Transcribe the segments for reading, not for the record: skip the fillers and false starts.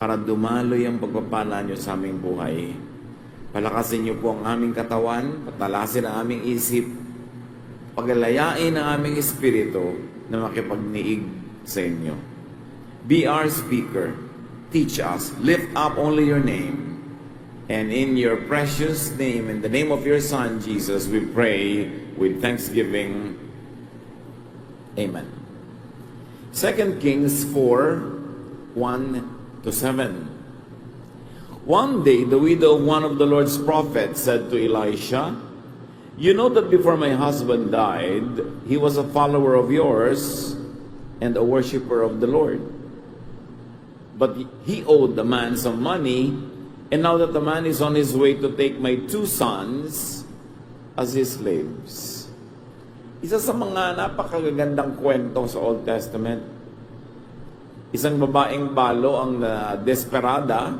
para dumaloy ang pagpapala nyo sa aming buhay. Palakasin nyo po ang aming katawan, patalasin ang aming isip, paglayain ang aming espiritu na makipagniig sa inyo. Be our speaker. Teach us. Lift up only your name. And in your precious name, in the name of your Son, Jesus, we pray with thanksgiving. Amen. 2 Kings 4:1-7. One day, the widow of one of the Lord's prophets said to Elisha, "You know that before my husband died, he was a follower of yours and a worshiper of the Lord. But he owed the man some money, and now that the man is on his way to take my 2 sons as his slaves." Isa sa mga napakagandang kwento sa Old Testament. Isang babaeng balo ang desperada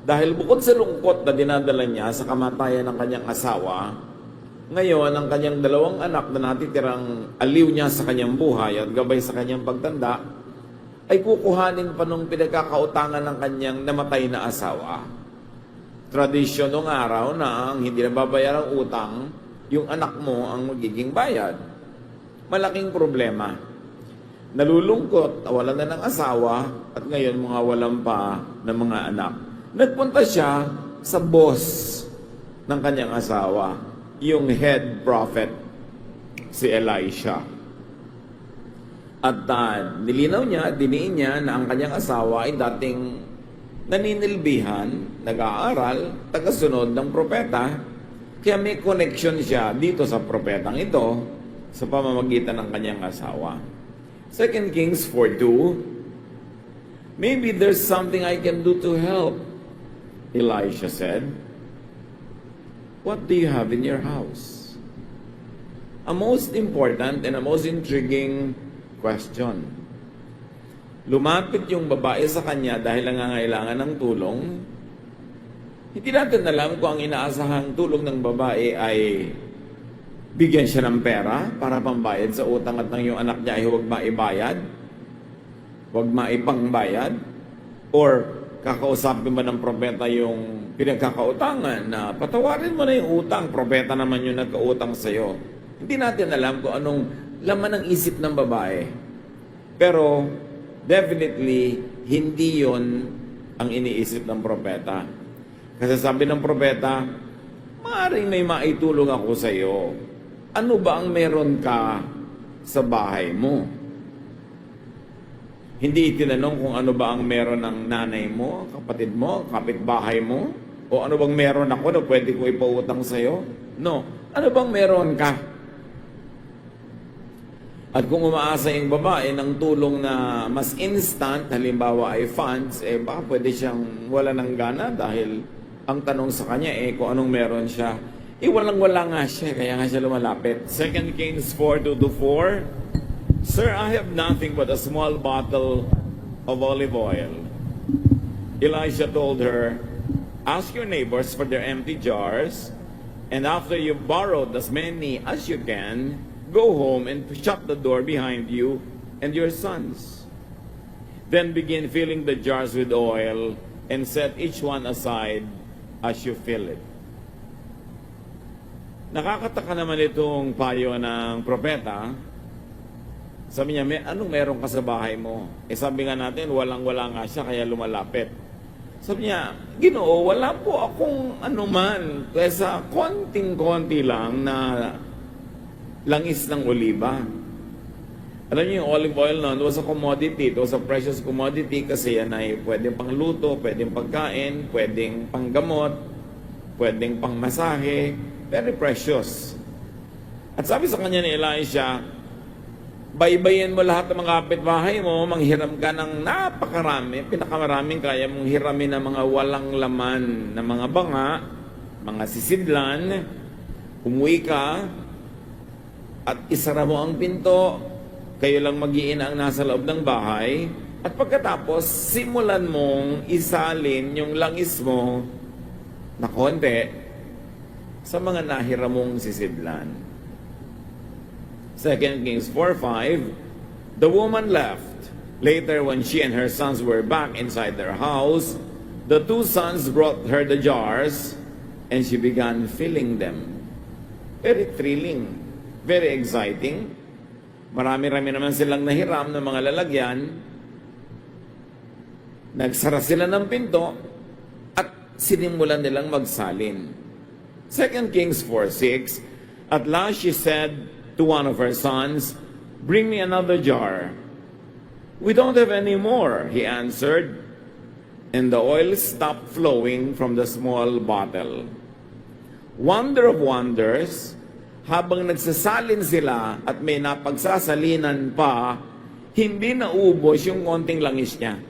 dahil bukod sa lungkot na dinadala niya sa kamatayan ng kanyang asawa, ngayon ang kanyang 2 anak na natitirang aliw niya sa kanyang buhay at gabay sa kanyang pagtanda ay kukuhanin pa nung pinagkakautangan ng kanyang namatay na asawa. Tradisyon ng araw na ang hindi nababayarang utang, yung anak mo ang magiging bayad. Malaking problema. Nalulungkot, nawalan na ng asawa, at ngayon mga walang pa ng mga anak. Nagpunta siya sa boss ng kanyang asawa, yung head prophet, si Elisha. At nilinaw niya, diniin niya na ang kanyang asawa ay dating naninilbihan, nag-aaral, tagasunod ng propeta, kaya may connection siya dito sa propetang ito sa pamamagitan ng kanyang asawa. 2 Kings 4:2, "Maybe there's something I can do to help," Elisha said. "What do you have in your house?" A most important and a most intriguing question. Lumapit yung babae sa kanya dahil nangangailangan ng tulong. Hindi natin alam kung ang inaasahang tulong ng babae ay bigyan siya ng pera para pambayad sa utang at ng iyong anak niya ay huwag maibayad, huwag maipangbayad, or kakausapin ba ng propeta yung pinagkakautangan na patawarin mo na yung utang, propeta naman yung nagkautang sa'yo. Hindi natin alam kung anong laman ng isip ng babae. Pero definitely, hindi yon ang iniisip ng propeta. Kasi sabi ng propeta, "Maaaring may maitulong ako sa iyo. Ano ba ang meron ka sa bahay mo?" Hindi itinanong kung ano ba ang meron ng nanay mo, kapatid mo, kapitbahay mo, o ano bang meron ako na pwede ko ipautang sa iyo. No. Ano bang meron ka? At kung umaasa yung babae ng tulong na mas instant, halimbawa ay funds, baka pwede siyang wala ng gana dahil ang tanong sa kanya kung anong meron siya. Walang-wala nga siya, kaya nga siya lumalapit. 2 Kings 4:2-4, "Sir, I have nothing but a small bottle of olive oil." Elisha told her, "Ask your neighbors for their empty jars, and after you've borrowed as many as you can, go home and shut the door behind you and your sons. Then begin filling the jars with oil and set each one aside as you fill it." Nakakataka naman itong payo ng propeta. Sabi niya, anong meron ka sa bahay mo? Sabi nga natin, walang-wala nga siya, kaya lumalapit. Sabi niya, "Ginoo, wala po akong anuman, kaysa konting-konti lang na langis ng oliba." Alam niyo, yung olive oil noon was a commodity. It was a precious commodity kasi yan ay pwedeng pangluto, pwedeng pagkain, pwedeng panggamot, pwedeng pangmasahe. Very precious. At sabi sa kanya ni Elisha, baybayin mo lahat ng mga kapitbahay mo, manghiram ka ng napakarami, pinakamaraming kaya mong hiramin ng mga walang laman na mga banga, mga sisidlan, umuwi ka, at isara mo ang pinto, kayo lang mag-iina ang nasa loob ng bahay, at pagkatapos, simulan mong isalin yung langis mo na konti sa mga nahiram mong sisidlan. 2 Kings 4:5, "The woman left Later, when she and her sons were back inside their house, the two sons brought her the jars, and she began filling them. Very thrilling, very exciting. Marami-rami naman silang nahiram ng mga lalagyan. Nagsara sila ng pinto at sinimulan nilang magsalin. 2 Kings 4:6, at last she said to one of her sons, "Bring me another jar." "We don't have any more," he answered, and the oil stopped flowing from the small bottle. Wonder of wonders, habang nagsasalin sila at may napagsasalinan pa, hindi naubos yung konting langis niya.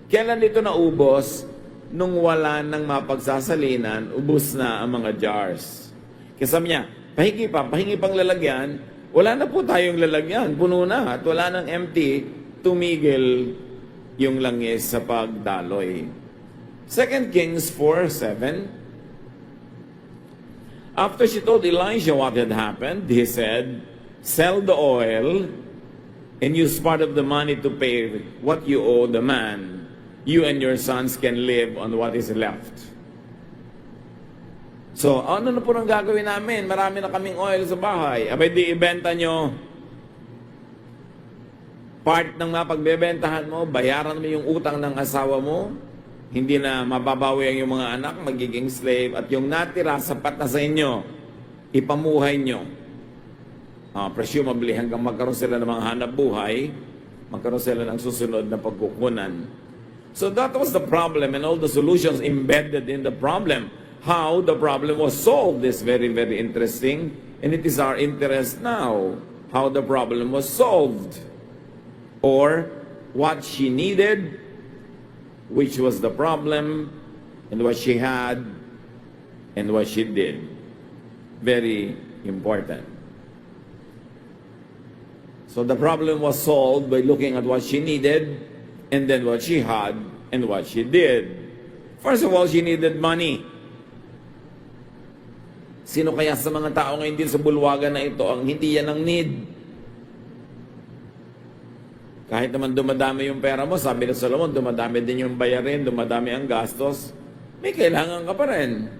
Kailan ito naubos? Nung wala nang mapagsasalinan, ubos na ang mga jars. Kasama niya, pahingi pang lalagyan, wala na po tayong lalagyan, puno na, at wala nang empty, tumigil yung langis sa pagdaloy. 2 Kings 4:7. After she told Elijah what had happened, he said, "Sell the oil and use part of the money to pay what you owe the man. You and your sons can live on what is left." So, ano na po nang gagawin namin? Marami na kaming oil sa bahay. Abay, di ibenta nyo. Part ng mapagbebentahan mo, bayaran mo yung utang ng asawa mo. Hindi na mababawi ang yung mga anak, magiging slave. At yung natira, sapat na sa inyo. Ipamuhay nyo. Presumably, hanggang magkaroon sila ng mga hanap buhay, magkaroon sila ng susunod na pagkukunan. So that was the problem and all the solutions embedded in the problem. How the problem was solved is very, very interesting. And it is our interest now how the problem was solved. Or what she needed, which was the problem, and what she had, and what she did. Very important. So the problem was solved by looking at what she needed, and then what she had, and what she did. First of all, she needed money. Sino kaya sa mga tao ngayon din sa bulwagan na ito ang hindi yan ang need? Kahit naman dumadami yung pera mo, sabi ni Solomon, dumadami din yung bayarin, dumadami ang gastos, may kailangan ka pa rin.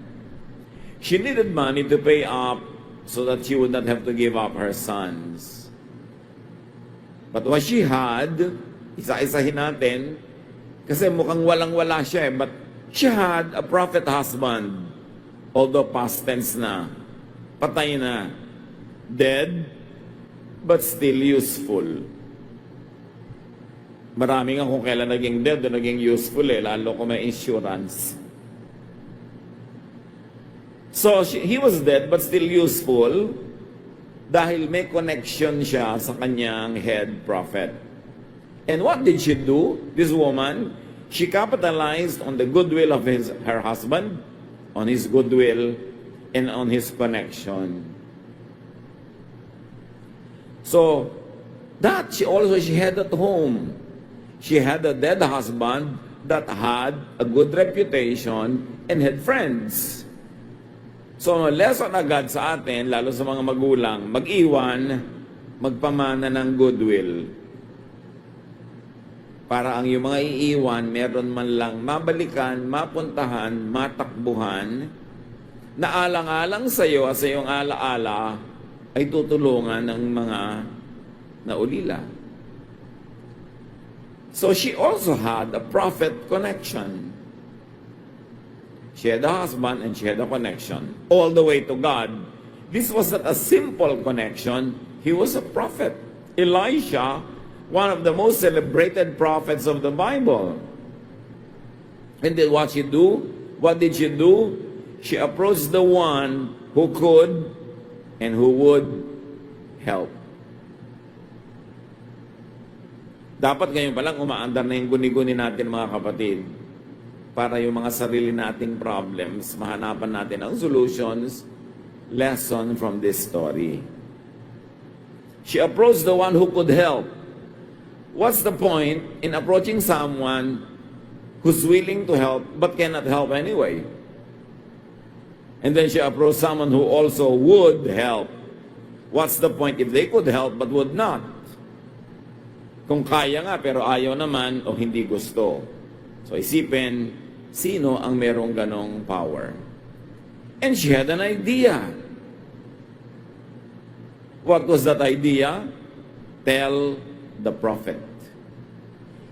She needed money to pay up so that she would not have to give up her sons. But what she had, isa-isahin natin, kasi mukhang walang-wala siya but she had a prophet husband, although past tense na, patay na, dead, but still useful. Marami nga kung kailan naging dead o naging useful lalo kung may insurance. So, he was dead but still useful dahil may connection siya sa kanyang head prophet. And what did she do? This woman, she capitalized on the goodwill of her husband, on his goodwill, and on his connection. So, that she had at home. She had a dead husband that had a good reputation and had friends. So, lesson agad sa atin, lalo sa mga magulang, mag-iwan, magpamana ng goodwill. Para ang yung mga iiwan, meron man lang mabalikan, mapuntahan, matakbuhan, na alang-alang sa iyo at sa iyong alaala ay tutulungan ng mga naulila. So she also had a prophet connection. She had a husband and she had a connection all the way to God. This was not a simple connection. He was a prophet. Elisha, one of the most celebrated prophets of the Bible. And then what she do? What did she do? She approached the one who could and who would help. Dapat ngayon palang umaandar na yung guni-guni natin mga kapatid para yung mga sarili nating problems, mahanapan natin ang solutions, lesson from this story. She approached the one who could help. What's the point in approaching someone who's willing to help but cannot help anyway? And then she approached someone who also would help. What's the point if they could help but would not? Kung kaya nga pero ayaw naman o hindi gusto. So isipin, sino ang merong ganong power? And she had an idea. What was that idea? Tell the prophet.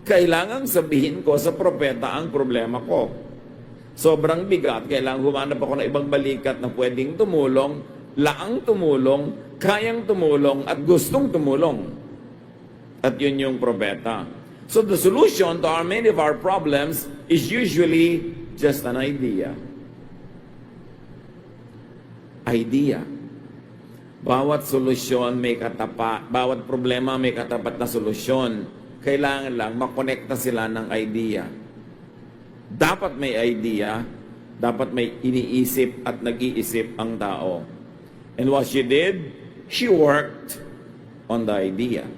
Kailangang sabihin ko sa propeta ang problema ko. Sobrang bigat, kailangan humanap ako ng ibang balikat na pwedeng tumulong, laang tumulong, kayang tumulong, at gustong tumulong. At yun yung propeta. So the solution to many of our problems is usually just an idea. Idea. Bawat solusyon may katapat, bawat problema may katapat na solusyon. Kailangan lang makonekta sila ng idea. Dapat may idea, dapat may iniisip at nag-iisip ang tao. And what she did, she worked on the idea.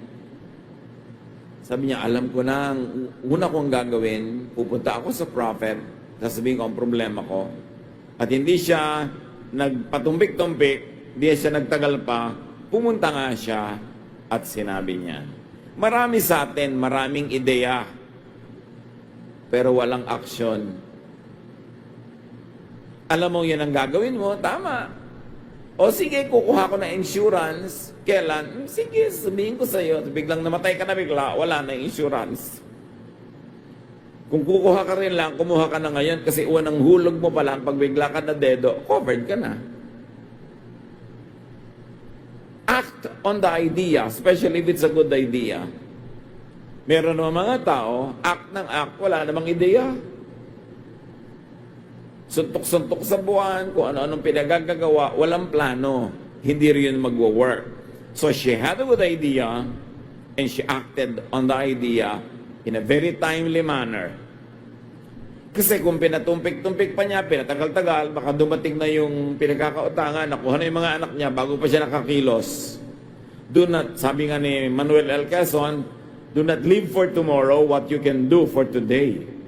Sabi niya, alam ko na, ang una kong gagawin, pupunta ako sa prophet, sasabihin ko ang problema ko. At hindi siya nagpatumpik-tumpik, hindi siya nagtagal pa, pumunta nga siya at sinabi niya. Marami sa atin, maraming ideya, pero walang aksyon. Alam mo yun ang gagawin mo, tama. O sige, kukuha ko na insurance. Kailan? Sige, sabihin ko sa iyo. Biglang namatay ka na bigla, wala na insurance. Kung kukuha ka rin lang, kumuha ka na ngayon kasi unang hulog mo pa lang, pag bigla ka na dedo, covered ka na. Act on the idea, especially if it's a good idea. Meron naman mga tao, act ng act, wala namang ideya. Suntok-suntok sa buwan, kung ano-anong pinagagagawa, walang plano. Hindi rin magwo-work. So she had a good idea, and she acted on the idea in a very timely manner. Kasi kung pinatumpik-tumpik pa niya, pinatagal-tagal, baka dumating na yung pinagkakautangan, nakuha na yung mga anak niya bago pa siya nakakilos. Do not, sabi nga ni Manuel L. Quezon, do not live for tomorrow what you can do for today.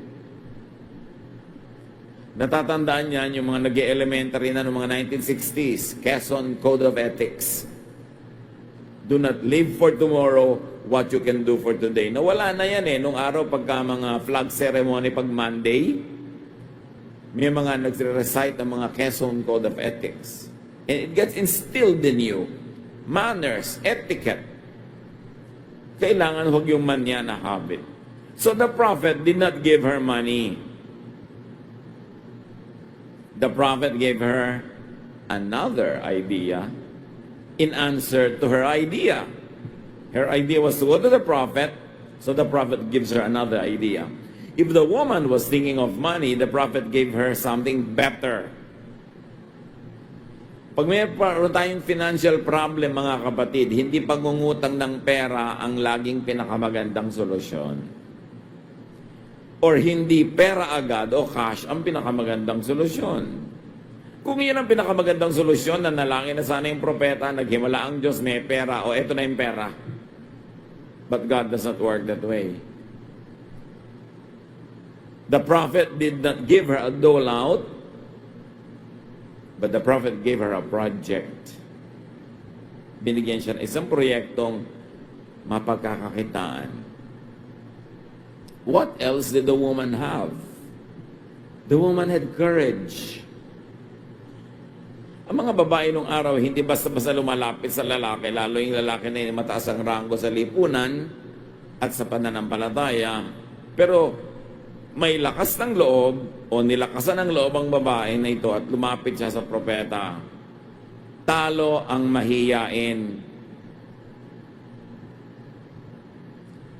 Natatandaan niyan yung mga nag-elementary na noong mga 1960s, Quezon Code of Ethics. Do not live for tomorrow what you can do for today. Nawala na yan nung araw pagka mga flag ceremony pag Monday, may mga nagre-recite ng mga Quezon Code of Ethics. And it gets instilled in you. Manners, etiquette. Kailangan huwag yung manya na habit. So the prophet did not give her money. The prophet gave her another idea in answer to her idea. Her idea was to go to the prophet, so the prophet gives her another idea. If the woman was thinking of money, the prophet gave her something better. Pag mayroon tayong financial problem, mga kapatid, hindi pangungutang ng pera ang laging pinakamagandang solusyon. Or hindi pera agad o cash ang pinakamagandang solusyon. Kung yun ang pinakamagandang solusyon, nanalangin na sana yung propeta, naghimala ang Diyos, may pera, o eto na yung pera. But God does not work that way. The prophet did not give her a dole out, but the prophet gave her a project. Binigyan siya ng isang proyektong mapagkakakitaan. What else did the woman have? The woman had courage. Ang mga babae nung araw, hindi basta-basta lumalapit sa lalaki, lalo yung lalaki na mataas ang ranggo sa lipunan at sa pananampalataya. Pero may lakas ng loob o nilakasan ng loob ang babae na ito at lumapit siya sa propeta. Talo ang mahiyain.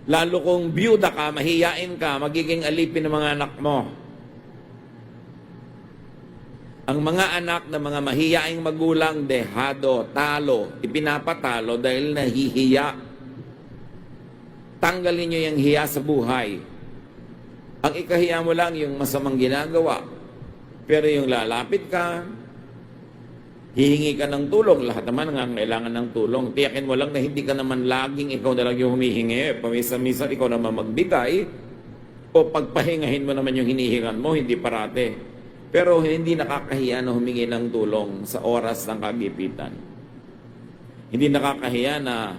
Lalo kung byuda ka, mahiyain ka, magiging alipin ng mga anak mo. Ang mga anak ng mga mahiyaing magulang, dehado, talo, ipinapatalo dahil nahihiya. Tanggalin nyo yung hiya sa buhay. Ang ikahiya mo lang yung masamang ginagawa. Pero yung lalapit ka, hihingi ka ng tulong. Lahat naman kailangan ng tulong. Tiyakin mo lang na hindi ka naman laging ikaw na lang yung humihingi. Pamisa-misa ikaw naman magbigay. O pagpahingahin mo naman yung hinihingan mo, hindi parate. Pero hindi nakakahiya na humingi ng tulong sa oras ng kagipitan. Hindi nakakahiya na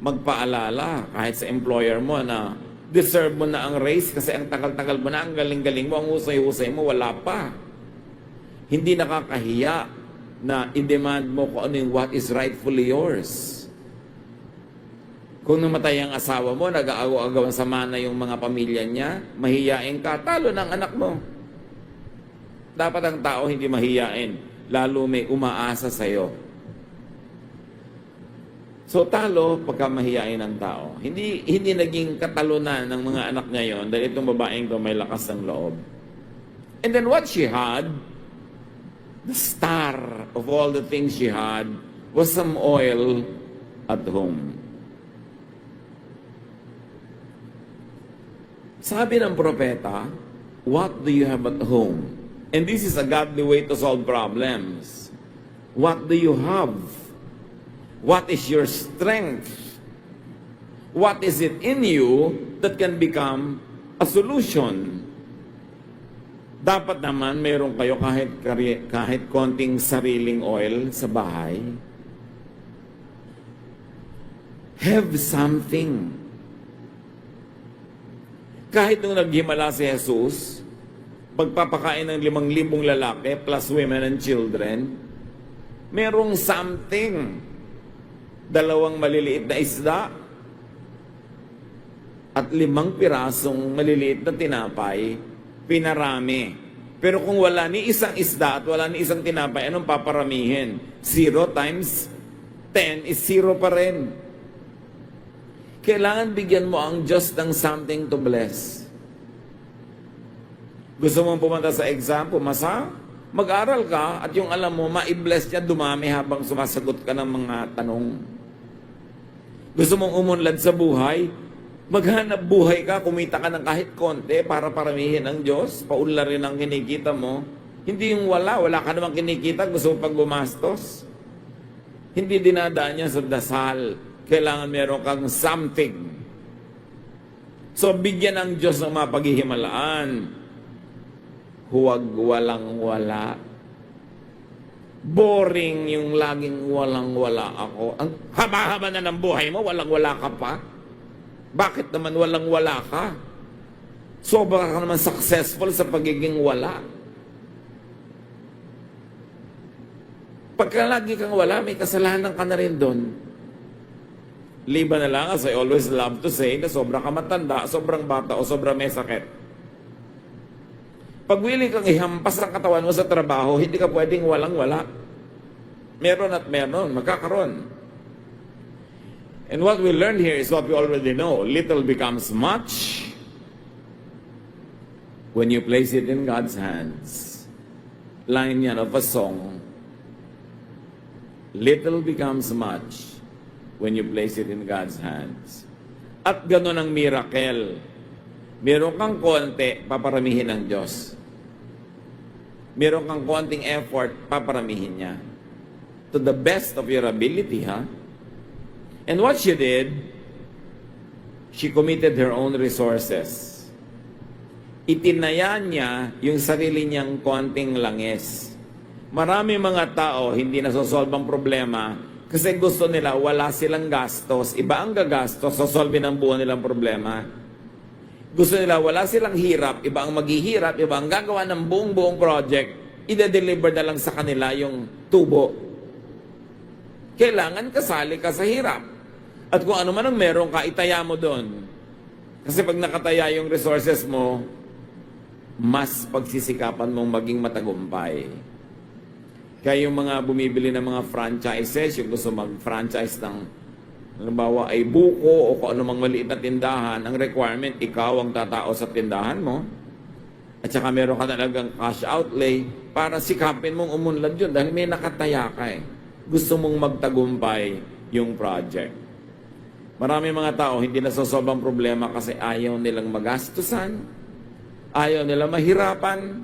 magpaalala kahit sa employer mo na deserve mo na ang raise kasi ang tagal-tagal mo na, ang galing-galing mo, ang husay-husay mo, wala pa. Hindi nakakahiya na i-demand mo kung ano yung what is rightfully yours. Kung namatay ang asawa mo, nag-aagaw-agawan sa mana yung mga pamilya niya, mahiyain ka, talo ng anak mo. Dapat ang tao hindi mahiyain, lalo may umaasa sa'yo. So talo pagka mahiyain ang tao. Hindi naging katalunan ng mga anak niya yon dahil itong babaeng to may lakas ng loob. And then what she had, the star of all the things she had, was some oil at home. Sabi ng propeta, what do you have at home? And this is a godly way to solve problems. What do you have? What is your strength? What is it in you that can become a solution? Dapat naman meron kayo kahit konting sariling oil sa bahay. Have something. Kahit nung naghimala si Jesus, pagpapakain ng 5,000 lalaki plus women and children, merong something. 2 maliliit na isda at 5 pirasong maliliit na tinapay, pinarami. Pero kung wala ni isang isda at wala ni isang tinapay, anong paparamihin? 0 times 10 is 0 pa rin. Kailangan bigyan mo ang Diyos ng something to bless. Gusto mong pumunta sa exam, pumasa? Mag-aral ka at yung alam mo, ma-bless niya, dumami habang sumasagot ka ng mga tanong. Gusto mong umunlad sa buhay? Maghanap buhay ka, kumita ka ng kahit konti para paramihin ang Diyos, paunlarin ang kinikita mo. Hindi yung wala ka namang kinikita, gusto mo pag gumastos. Hindi dinadaan niya sa dasal. Kailangan meron kang something. So, bigyan ng Diyos ng mapaghihimalaan. Huwag walang-wala. Boring yung laging walang-wala ako. Ang haba-haba na ng buhay mo, walang-wala ka pa. Bakit naman walang-wala ka? Sobra ka naman successful sa pagiging wala. Pagka lagi kang wala, may kasalanan ka na rin doon. Liban na lang, as I always love to say, na sobra ka matanda, sobrang bata, o sobrang may sakit. Pag willing kang ihampas ang katawan mo sa trabaho, hindi ka pwedeng walang-wala. Meron at meron, magkakaroon. And what we learn here is what we already know. Little becomes much when you place it in God's hands. Line yan of a song. Little becomes much when you place it in God's hands. At gano'n ang miracle. Meron kang konti, paparamihin ng Diyos. Meron kang konting effort, paparamihin niya. To the best of your ability, ha? And what she did, she committed her own resources. Itinaya niya yung sarili niyang konting langis. Marami mga tao hindi nasosolve ang problema kasi gusto nila wala silang gastos. Iba ang gagastos, sosolve ng buo nilang problema. Gusto nila wala silang hirap, iba ang maghihirap, iba ang gagawa ng buong project. Ida-deliver na lang sa kanila yung tubo. Kailangan kasali ka sa hirap. At kung ano man ang meron ka, itaya mo doon. Kasi pag nakataya yung resources mo, mas pagsisikapan mong maging matagumpay. Kaya yung mga bumibili ng mga franchises, yung gusto mag-franchise ng halimbawa ay buko o kung anumang maliit na tindahan, ang requirement, ikaw ang tatao sa tindahan mo. At saka meron ka talagang cash outlay para sikapin mong umunlad yun dahil may nakataya ka eh. Gusto mong magtagumpay yung project. Marami mga tao hindi nasosolve ang problema kasi ayaw nilang magastusan, ayaw nila mahirapan,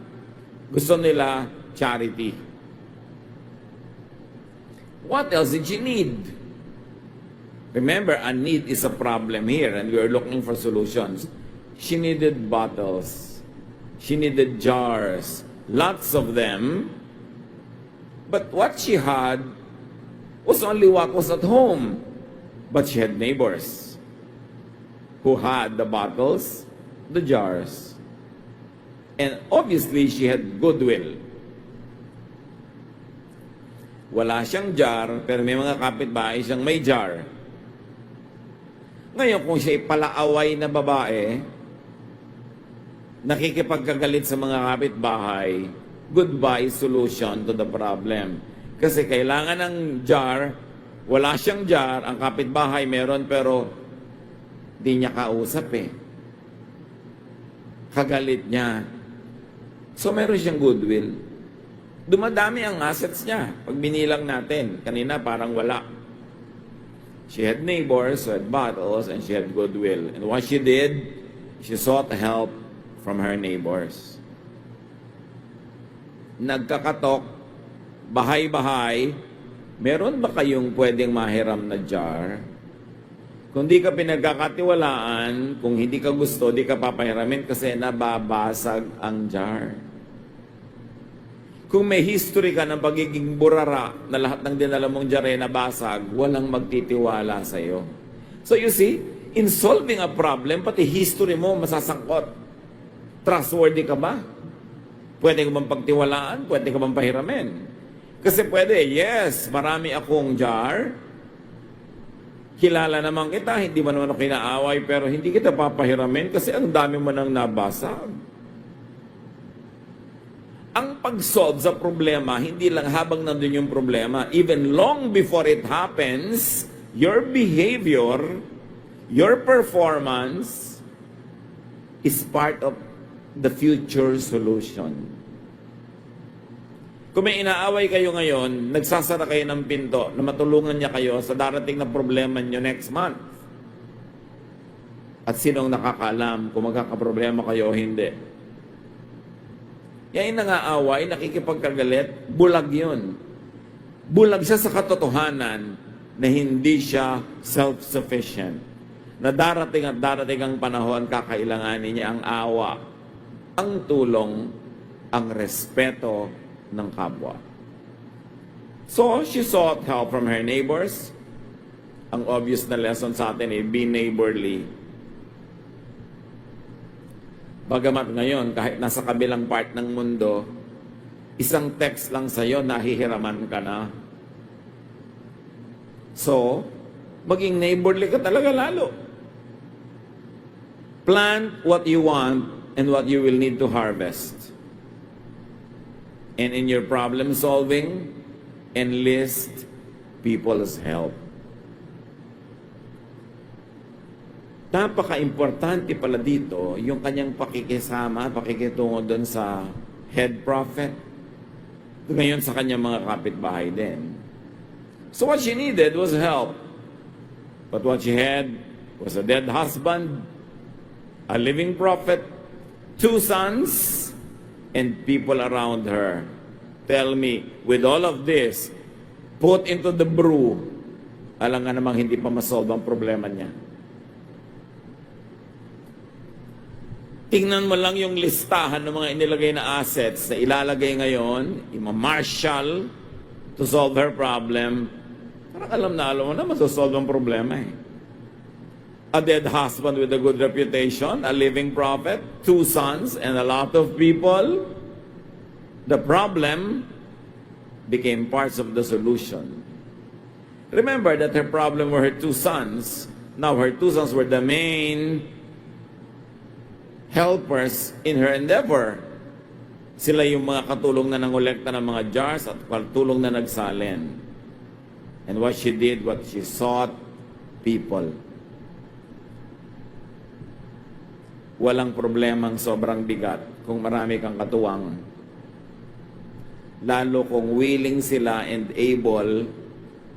gusto nila charity. What else did she need? Remember, a need is a problem here and we are looking for solutions. She needed bottles. She needed jars. Lots of them. But what she had was only what was at home. But she had neighbors who had the bottles, the jars. And obviously, she had goodwill. Wala siyang jar, pero may mga kapitbahay siyang may jar. Ngayon, kung siya palaaway na babae, nakikipagkagalit sa mga kapitbahay, goodbye solution to the problem. Kasi kailangan ng jar, wala siyang jar, ang kapitbahay meron pero di niya kausap eh. Kagalit niya. So meron siyang goodwill. Dumadami ang assets niya. Pag binilang natin, kanina parang wala. She had neighbors who had bottles and she had goodwill. And what she did, she sought help from her neighbors. Nagkakatok, bahay-bahay, meron ba kayong pwedeng mahiram na jar? Kung di ka pinagkakatiwalaan, kung hindi ka gusto, di ka papahiramin kasi nababasag ang jar. Kung may history ka ng pagiging burara na lahat ng dinala mong jar ay nabasag, walang magtitiwala sa iyo. So you see, in solving a problem, pati history mo masasangkot. Trustworthy ka ba? Pwede ka bang pagtiwalaan? Pwede ka bang pahiramin? Kasi pwede, yes, marami akong jar. Kilala naman kita, hindi mo naman ako kinaaway, pero hindi kita papahiramin kasi ang dami mo nang nabasag. Ang pag-solve sa problema, hindi lang habang nandun yung problema, even long before it happens, your behavior, your performance is part of the future solution. Kung may inaaway kayo ngayon, nagsasara kayo ng pinto na matulungan niya kayo sa darating na problema niyo next month. At sinong nakakaalam kung magkakaproblema kayo o hindi? Yan yung nangaaway, nakikipagkagalit, bulag yun. Bulag siya sa katotohanan na hindi siya self-sufficient. Na darating at darating ang panahon, kakailanganin niya ang awa, ang tulong, ang respeto ng kapwa. So, she sought help from her neighbors. Ang obvious na lesson sa atin ay be neighborly. Bagamat ngayon, kahit nasa kabilang part ng mundo, isang text lang sa'yo, nahihiraman ka na. So, maging neighborly ka talaga lalo. Plant what you want and what you will need to harvest. And in your problem solving, enlist people's help. Napaka-importante pala dito yung kanyang pakikisama, pakikitungo doon sa head prophet. Ngayon sa kanyang mga kapitbahay din. So what she needed was help. But what she had was a dead husband, a living prophet, 2 sons, and people around her. Tell me, with all of this, put into the brew, alam nga namang hindi pa masolve ang problema niya. Tingnan mo lang yung listahan ng mga inilagay na assets na ilalagay ngayon, ima-marshal to solve her problem. Parang alam mo na masosolve ang problema eh. A dead husband with a good reputation, a living prophet, 2 sons, and a lot of people. The problem became parts of the solution. Remember that her problem were her 2 sons. Now her 2 sons were the main helpers in her endeavor. Sila yung mga katulong na nangolekta ng mga jars at katulong na nagsalin. And what she did, what she sought, people. Walang problemang sobrang bigat kung marami kang katuwang. Lalo kung willing sila and able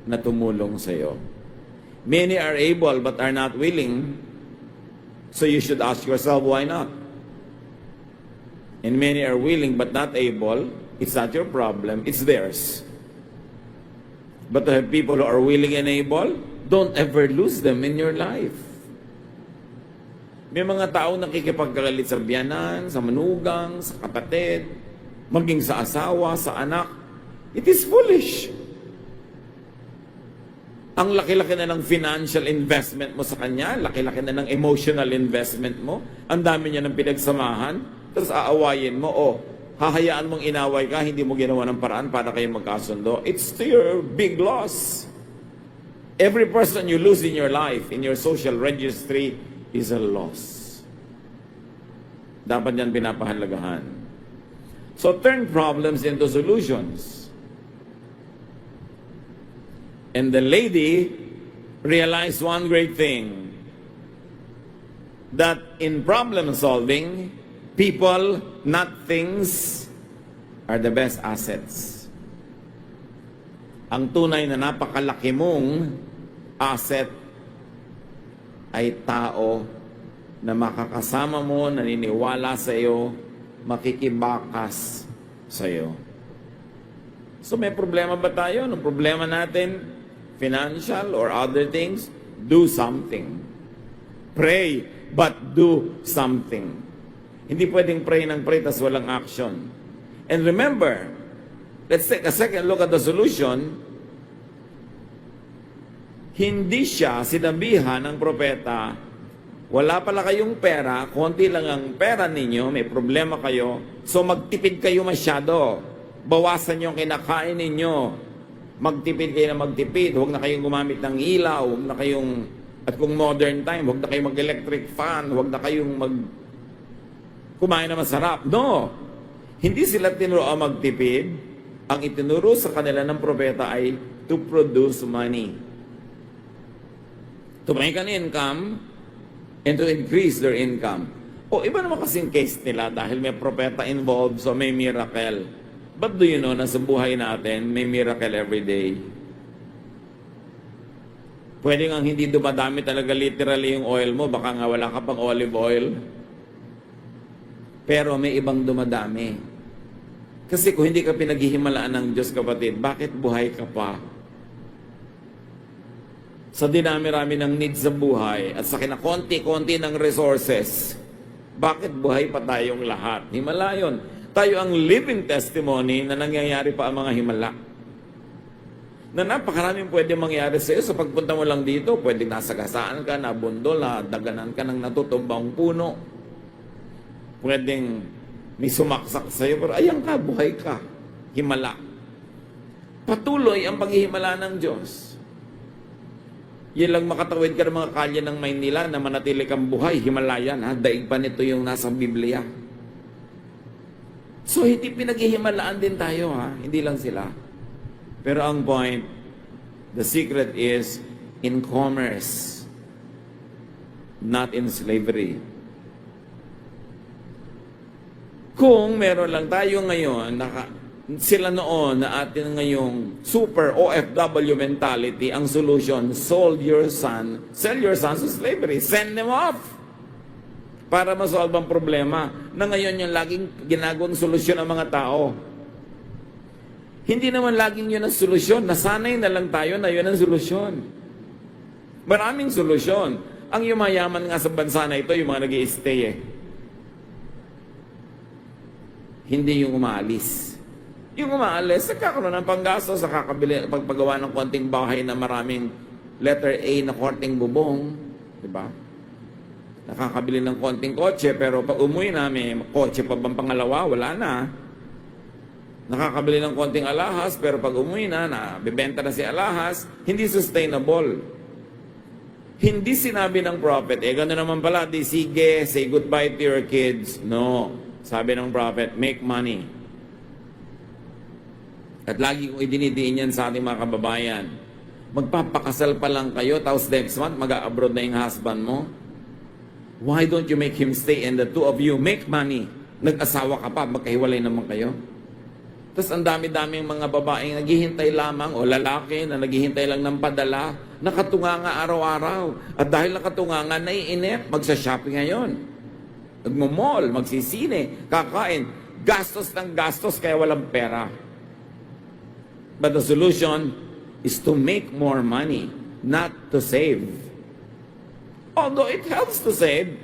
na tumulong sa iyo. Many are able but are not willing. So you should ask yourself, why not? And many are willing but not able. It's not your problem, it's theirs. But to have people who are willing and able, don't ever lose them in your life. May mga tao nakikipagkagalit sa biyanan, sa manugang, sa kapatid, maging sa asawa, sa anak. It is foolish. Ang laki-laki na ng financial investment mo sa kanya, laki-laki na ng emotional investment mo, ang dami niya ng pinagsamahan, tapos aawayin mo, hahayaan mong inaway ka, hindi mo ginawa ng paraan para kayo magkasundo. It's to your big loss. Every person you lose in your life, in your social registry, is a loss. Dapat yan pinapahalagahan. So turn problems into solutions. And the lady realized one great thing, that in problem solving, people, not things, are the best assets. Ang tunay na napakalaki mong asset ay tao na makakasama mo, naniniwala sa iyo, makikibakas sa iyo. So may problema ba tayo? Anong problema natin? Financial or other things? Do something. Pray, but do something. Hindi pwedeng pray ng pray tas walang action. And remember, let's take a second look at the solution. Hindi siya sinabihan ng propeta, wala pala kayong pera, konti lang ang pera ninyo, may problema kayo, so magtipid kayo masyado. Bawasan yung kinakain ninyo. Magtipid kayo na magtipid. Huwag na kayong gumamit ng ilaw. Huwag na kayong, at kung modern time, huwag na kayong mag-electric fan. Huwag na kayong kumain na masarap. No! Hindi sila tinuro magtipid. Ang itinuro sa kanila ng propeta ay to produce money. To make an income and to increase their income. Iba naman kasing case nila dahil may propeta involved, so may miracle. But do you know na sa buhay natin, may miracle every day? Pwede nga hindi dumadami talaga literally yung oil mo, baka nga wala ka pang olive oil. Pero may ibang dumadami. Kasi kung hindi ka pinaghihimalaan ng Diyos, kapatid, bakit buhay ka pa? Sa dinami-rami ng needs sa buhay at sa kinakonti-konti ng resources, bakit buhay pa tayong lahat? Himala yun. Tayo ang living testimony na nangyayari pa ang mga himala. Na napakaraming pwede mangyari sa iyo. Sa pagpunta mo lang dito, pwedeng nasagasaan ka, nabundol, daganan ka ng natutumbang puno. Pwedeng may sumaksak sa iyo, pero ayan ka, buhay ka. Himala. Patuloy ang paghihimala ng Diyos. Yan lang makatawid ka ng mga kalye ng Maynila na manatili kang buhay. Himalayan, daig pa nito yung nasa Biblia. So, hindi pinaghihimalaan din tayo, hindi lang sila. Pero ang point, the secret is in commerce, not in slavery. Kung meron lang tayo ngayon, sila noon na atin ngayong super OFW mentality, ang solution, sell your sons to slavery. Send them off. Para masolve ang problema na ngayon yung laging ginagawang solusyon ng mga tao. Hindi naman laging yun ang solusyon. Nasanay na lang tayo na yun ang solusyon. Maraming solusyon. Ang yumayaman nga sa bansa na ito, yung mga nag-i-stay Hindi yung umaalis. Yung umaalis, nagkakaroon ng panggastos, pagpagawa ng konting bahay na maraming letter A na korting bubong. Diba? Nakakabili ng konting kotse, pero pag umuwi na, may kotse pa bang pangalawa? Wala na. Nakakabili ng konting alahas, pero pag umuwi na, bibenta na si alahas, hindi sustainable. Hindi sinabi ng prophet, gano'n naman pala, sige, say goodbye to your kids. No. Sabi ng prophet, make money. At lagi kong idinidiin yan sa ating mga kababayan. Magpapakasal pa lang kayo, tapos next month, mag-a-abroad na yung husband mo. Why don't you make him stay and the two of you make money? Nag-asawa ka pa, magkahiwalay naman kayo. Tapos ang dami-daming mga babaeng naghihintay lamang o lalaki na naghihintay lang ng padala, nakatunganga araw-araw. At dahil nakatunganga, naiinip, magsa-shopping ngayon. Nagmo-mall, magsisine, kakain, gastos ng gastos kaya walang pera. But the solution is to make more money, not to save. Although it helps to save,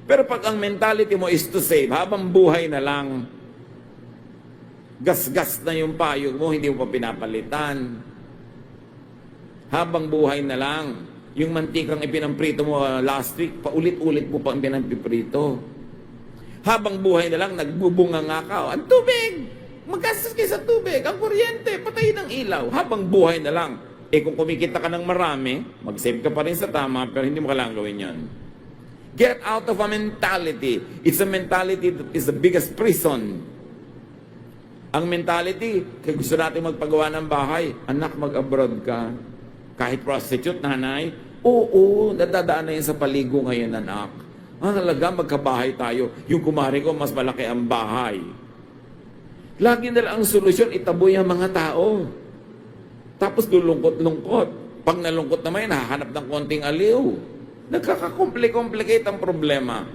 pero pag ang mentality mo is to save, habang buhay na lang, gas-gas na yung payong mo, hindi mo pa pinapalitan. Habang buhay na lang. Yung mantikang ipinamprito mo last week, paulit-ulit mo pa ang pinampiprito. Habang buhay na lang, nagbubunga nga ka. Ang tubig! Maggastos kayo sa tubig. Ang kuryente, patayin ang ilaw. Habang buhay na lang. Kung kumikita ka ng marami, mag-save ka pa rin sa tama, pero hindi mo kailangan gawin yan. Get out of a mentality. It's a mentality that is the biggest prison. Ang mentality, kaya gusto natin magpagawa ng bahay, anak, mag-abroad ka. Kahit prostitute, nanay, oo, nadadaan na yan sa paligo ngayon, anak. Talaga, magkabahay tayo. Yung kumari ko, mas malaki ang bahay. Lagi na lang ang solusyon, itaboy ang mga tao. Tapos lulungkot-lungkot. Pag nalungkot naman, hahanap ng konting aliw. Nagkakakomplicate ang problema.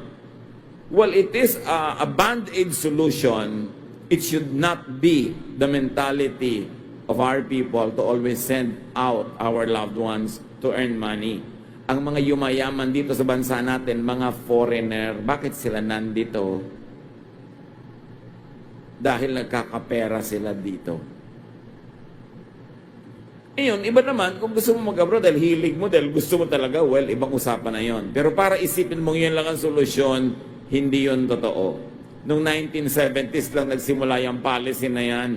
Well, it is a band-aid solution. It should not be the mentality of our people to always send out our loved ones to earn money. Ang mga yumayaman dito sa bansa natin, mga foreigner, bakit sila nandito? Dahil nagkakapera sila dito. Iyon, iba naman, kung gusto mo mag-abroad dahil hilig mo, dahil gusto mo talaga, well, ibang usapan na yon. Pero para isipin mong yun lang ang solusyon, hindi yun totoo. Noong 1970s lang nagsimula yung policy na yan.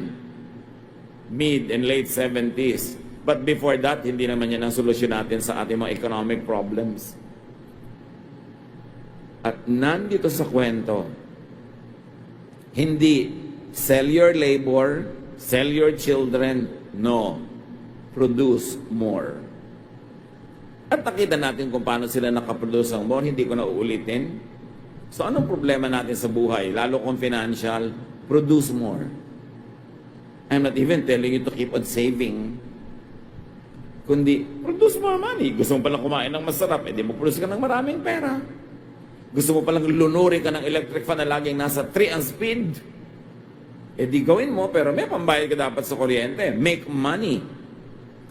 Mid and late 70s. But before that, hindi naman yan ang solusyon natin sa ating mga economic problems. At nandito sa kwento, hindi sell your labor, sell your children, no. Produce more. At nakita natin kung paano sila nakaproduce ng more, hindi ko na uulitin. So anong problema natin sa buhay, lalo kung financial? Produce more. I'm not even telling you to keep on saving. Kundi, produce more money. Gusto mo palang kumain ng masarap, di mo produce ka ng maraming pera. Gusto mo palang lunurin ka ng electric fan na laging nasa 3 ang speed, di gawin mo, pero may pambayad ka dapat sa kuryente. Make money.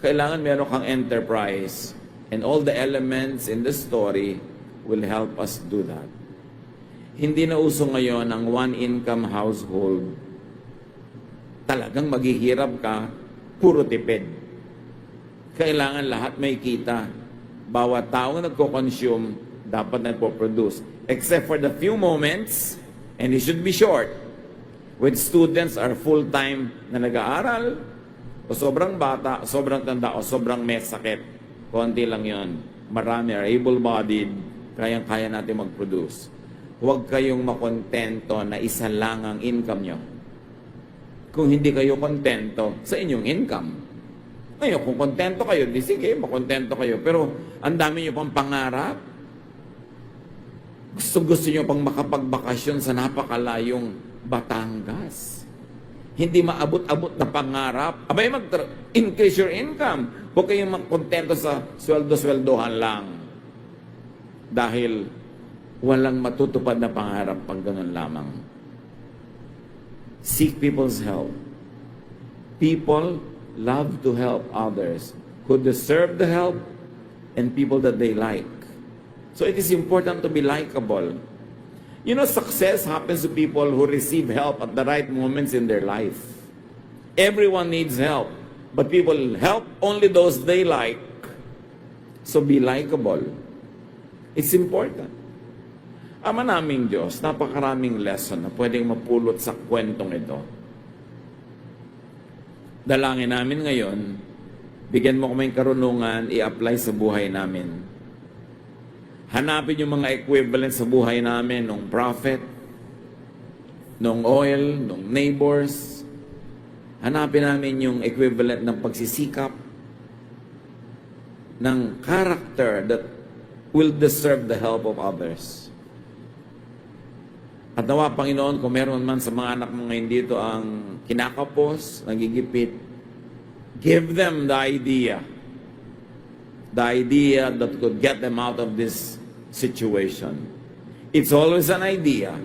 Kailangan meron kang enterprise. And all the elements in the story will help us do that. Hindi na uso ngayon ang one-income household. Talagang maghihirap ka, puro tipid. Kailangan lahat may kita. Bawat tao na nagko-consume, dapat nagpo-produce. Except for the few moments, and it should be short, when students are full-time na nag-aaral, o sobrang bata, sobrang tanda, o sobrang may sakit. Konti lang yon. Marami are able-bodied, kayang-kaya natin mag-produce. Huwag kayong makontento na isa lang ang income nyo. Kung hindi kayo kontento sa inyong income. Ngayon, kung kontento kayo, di sige, makontento kayo. Pero ang dami nyo pang pangarap. Gusto nyo pang makapagbakasyon sa napakalayong Batangas. Hindi maabot-abot na pangarap. Abay, increase your income. Huwag kayong makontento sa sweldo-sweldohan lang. Dahil walang matutupad na pangarap pag ganun lamang. Seek people's help. People love to help others who deserve the help and people that they like. So it is important to be likable. You know, success happens to people who receive help at the right moments in their life. Everyone needs help, but people help only those they like. So be likable. It's important. Ama naming Diyos, napakaraming lesson na pwedeng mapulot sa kwentong ito. Dalangin namin ngayon, bigyan mo kaming karunungan, i-apply sa buhay namin. Hanapin yung mga equivalent sa buhay namin, nung prophet, nung oil, nung neighbors. Hanapin namin yung equivalent ng pagsisikap, ng character that will deserve the help of others. At nawa, Panginoon, kung meron man sa mga anak mo ngayon dito ang kinakapos, nagigipit, give them the idea that could get them out of this situation. It's always an idea.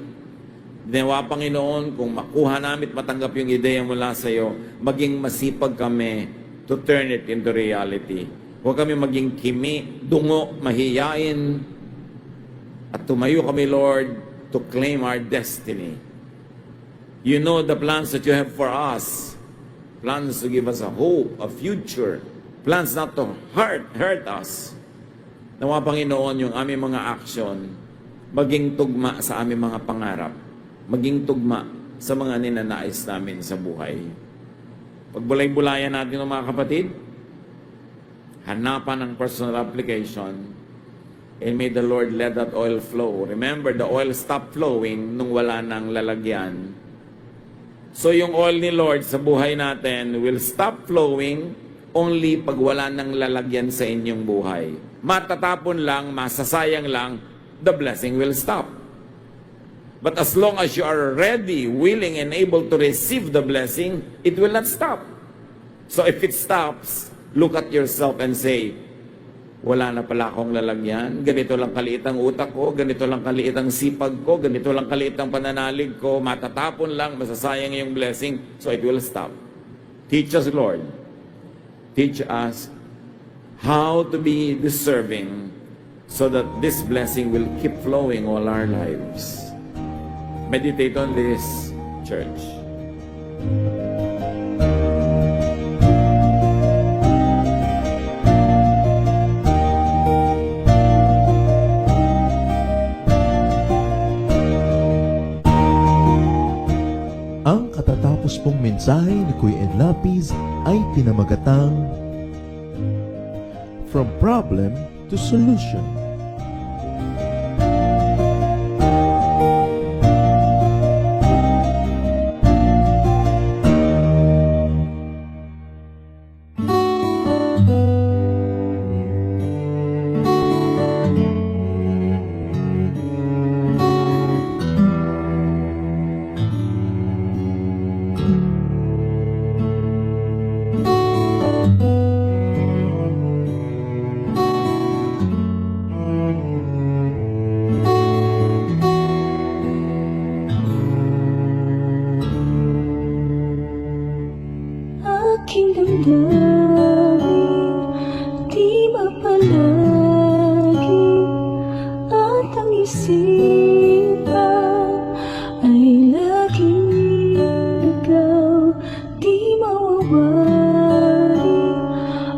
Nawa, Panginoon, kung makuha namin at matanggap yung ideya mula sa iyo, maging masipag kami to turn it into reality. Huwag kami maging kimi, dungo, mahiyain, at tumayo kami, Lord, to claim our destiny. You know the plans that you have for us. Plans to give us a hope, a future, plans not to hurt us. Nawa Panginoon, yung aming mga action, maging tugma sa aming mga pangarap, maging tugma sa mga ninanais namin sa buhay. Pagbulay-bulayan natin ng mga kapatid, hanapan ng personal application, and may the Lord let that oil flow. Remember, the oil stopped flowing nung wala nang lalagyan. So yung oil ni Lord sa buhay natin will stop flowing only pag wala nang lalagyan sa inyong buhay. Matatapon lang, masasayang lang, the blessing will stop. But as long as you are ready, willing, and able to receive the blessing, it will not stop. So if it stops, look at yourself and say, wala na pala akong lalagyan, ganito lang kaliit ang utak ko, ganito lang kaliit ang sipag ko, ganito lang kaliit ang pananalig ko, matatapon lang, masasayang yung blessing, so it will stop. Teach us, Lord. Teach us how to be deserving so that this blessing will keep flowing all our lives. Meditate on this, church. Ang katatapos pong mensahe ni Kuya Ed Lapis ay pinamagatang From Problem to Solution. Aking damdamin, di mapalagi, at ang isipan ay laging ikaw, di mawawari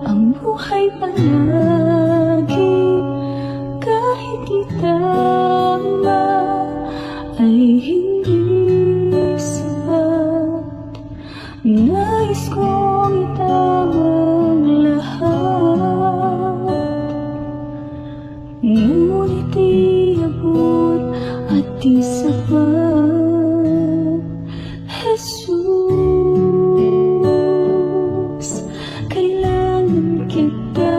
ang buhay palagi, kahit itama ay hindi sapat. Nais kong itamang lahat, ngunit iabot at di sapat. Jesus, kailangan kita.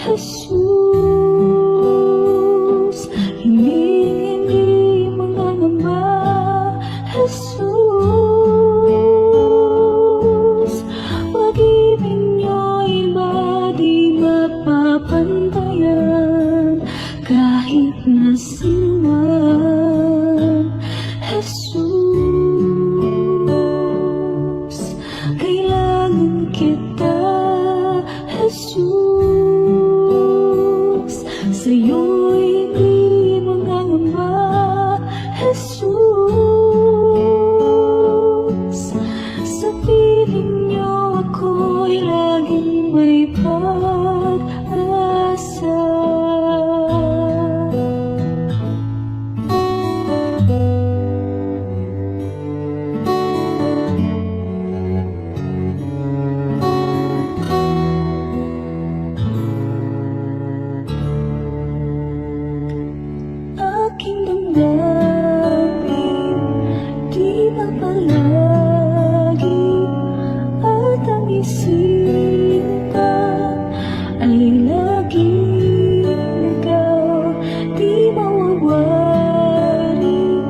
Jesus, hindi mangangamba. Jesus, pag-ibig niyo'y ba di mapapantayan kahit na sinuman. Jesus, kailangan kita. Jesus, sa'yo'y hindi mangangamba. Jesus, sa piling niyo ako'y laging may pag-asa. Aking damdamin, di mapalagi, at ang isipan ay laging ikaw, di mawawari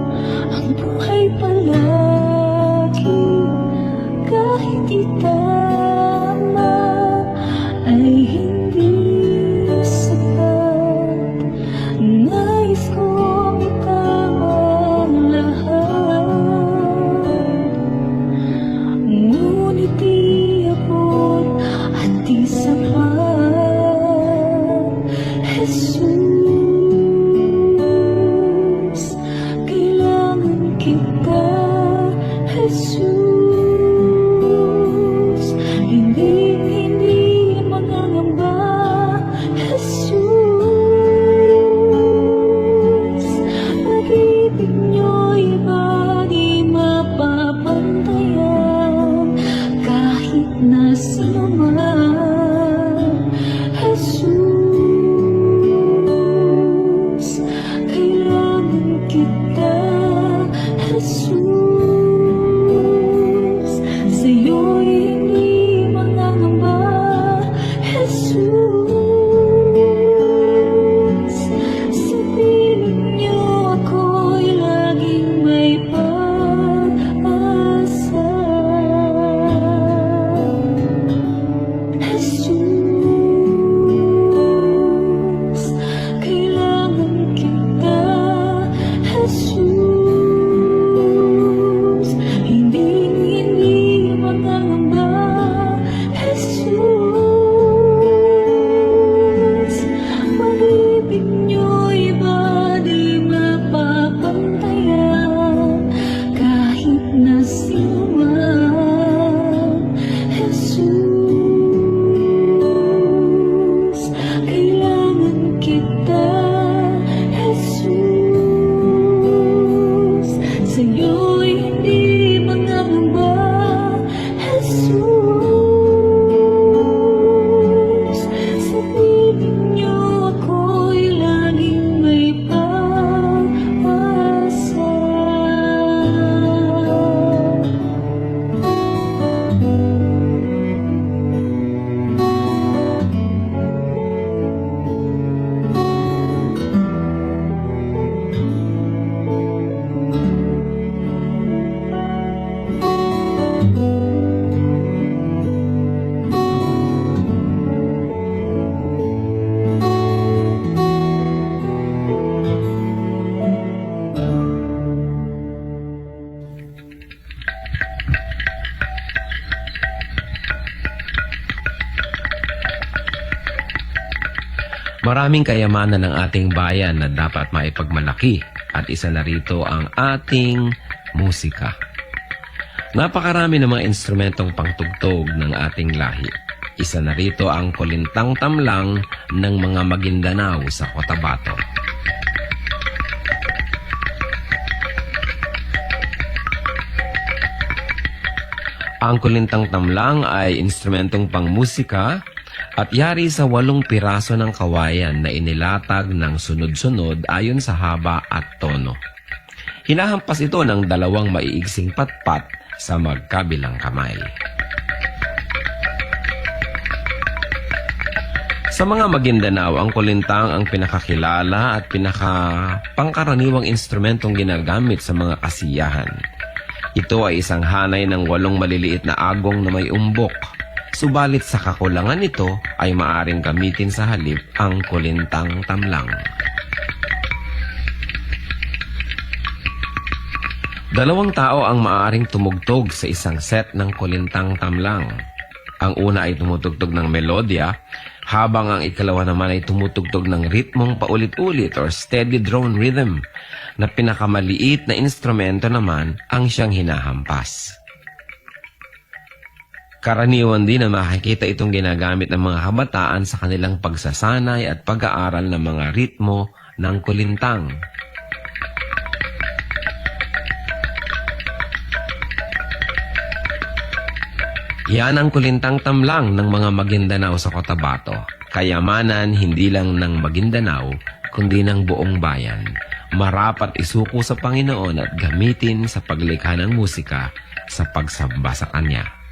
ang buhay palagi, kahit itama ay hindi sapat. Nais kong itamang lahat, ngunit iabot at di sapat. Jesus, kailangan kita. Jesus, hindi mapapantayan kahit na sino man. Jesus, kailangan kita. Jesus, sa'yo'y hindi mangangamba. Jesus, sa piling niyo ako'y laging may pag-asa. Jesus, kailangan kita. Jesus, hindi mangangamba. Jesus, pag-ibig niyo'y ba di mapapantayan kahit na sino man. Jesus, kailangan kita. Jesus, sa'yo'y hindi mangangamba. Jesus, sa piling niyo ako'y laging may pag-asa. Maraming kayamanan ng ating bayan na dapat maipagmalaki at isa na rito ang ating musika. Napakarami ng mga instrumentong pangtugtog ng ating lahi. Isa na rito ang kulintang tamlang ng mga Maguindanao sa Cotabato. Ang kulintang tamlang ay instrumentong pangmusika at yari sa 8 piraso ng kawayan na inilatag ng sunod-sunod ayon sa haba at tono. Hinahampas ito ng 2 maiigsing patpat sa magkabilang kamay. Sa mga Maguindanao, ang kulintang ang pinakakilala at pinakapangkaraniwang instrumentong ginagamit sa mga kasiyahan. Ito ay isang hanay ng 8 maliliit na agong na may umbok. Subalit sa kakulangan nito ay maaring gamitin sa halip ang kulintang tamlang. 2 tao ang maaring tumugtog sa isang set ng kulintang tamlang. Ang una ay tumutugtog ng melodya, habang ang ikalawa naman ay tumutugtog ng ritmong paulit-ulit or steady drone rhythm, na pinakamaliit na instrumento naman ang siyang hinahampas. Karaniwan din na makikita itong ginagamit ng mga kabataan sa kanilang pagsasanay at pag-aaral ng mga ritmo ng kulintang. Yan ang kulintang tamlang ng mga Maguindanao sa Cotabato. Kayamanan hindi lang ng Maguindanao, kundi ng buong bayan. Marapat isuko sa Panginoon at gamitin sa paglikha ng musika sa pagsamba sa Kanya.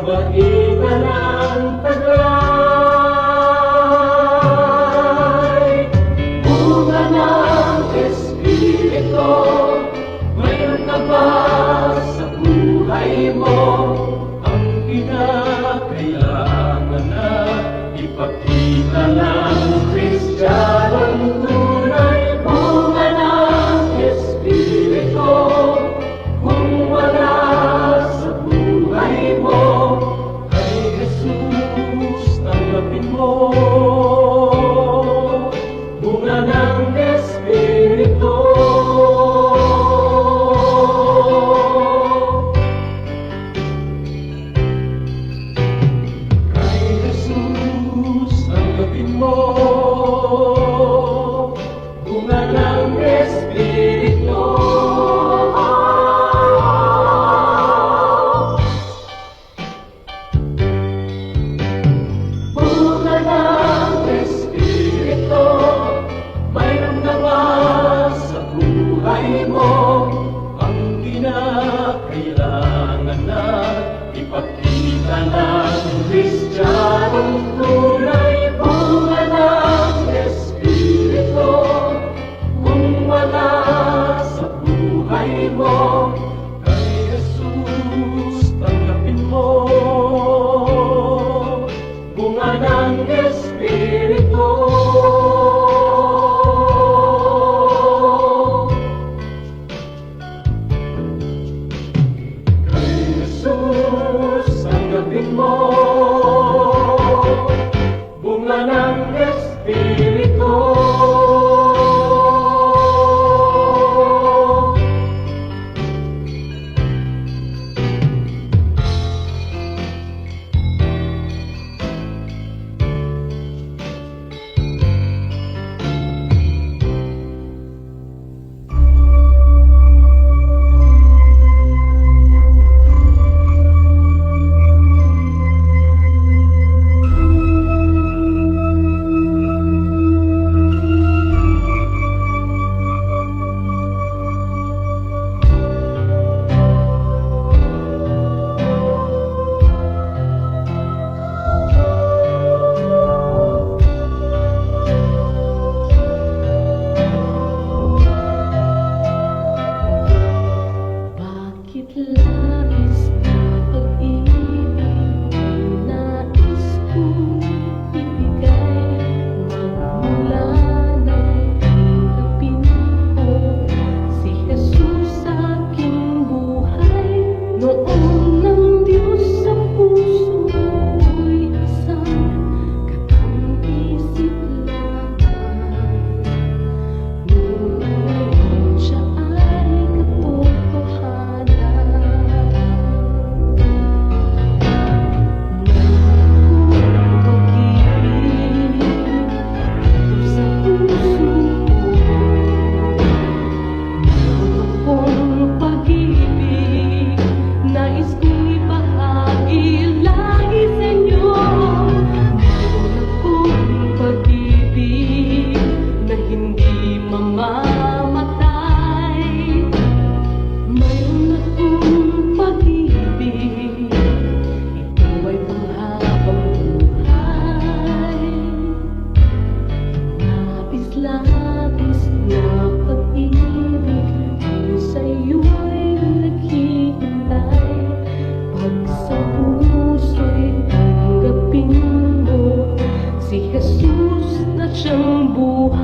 kabaitan ng taglay. Bunga ng Espiritu, mayroon ka ba sa buhay mo? Ang kinakailangan na ipakita ng Kristiyanong tunay. Bunga ng Espiritu, kung wala sa buhay mo, kay Jesus tanggapin mo. Bunga ng Espiritu. Kay Jesus tanggapin mo. Bunga ng Espiritu. Bunga ng Espiritu, mayroon na ba sa buhay mo? Ang kinakailangan na ipakita ng Kristiyanong tunay. Bunga ng Espiritu, kung wala sa buhay mo, kay Jesus tanggapin mo. Bunga ng Espiritu. Kay Jesus tanggapin mo. Bunga ng Espiritu. Bakit labis na pag-ibig ay nais kong ibigay? Magmula nang tanggapin ko si Jesus sa aking buhay. Noon ng Diyos sa puso ko'y isang katang-isip lamang. Ngunit ngayon siya ay katotohanan. Meron akong pag-ibig, nais kong ibahagi lagi sa inyo. Meron akong pag-ibig na hindi mamamatay. Mayroon akong pag-ibig, ito ay panghabang buhay. Labis-labis na pag-ibig ang sa'yo'y naghihintay. Pag sa puso'y tanggapin mo si Jesus na siyang buhay.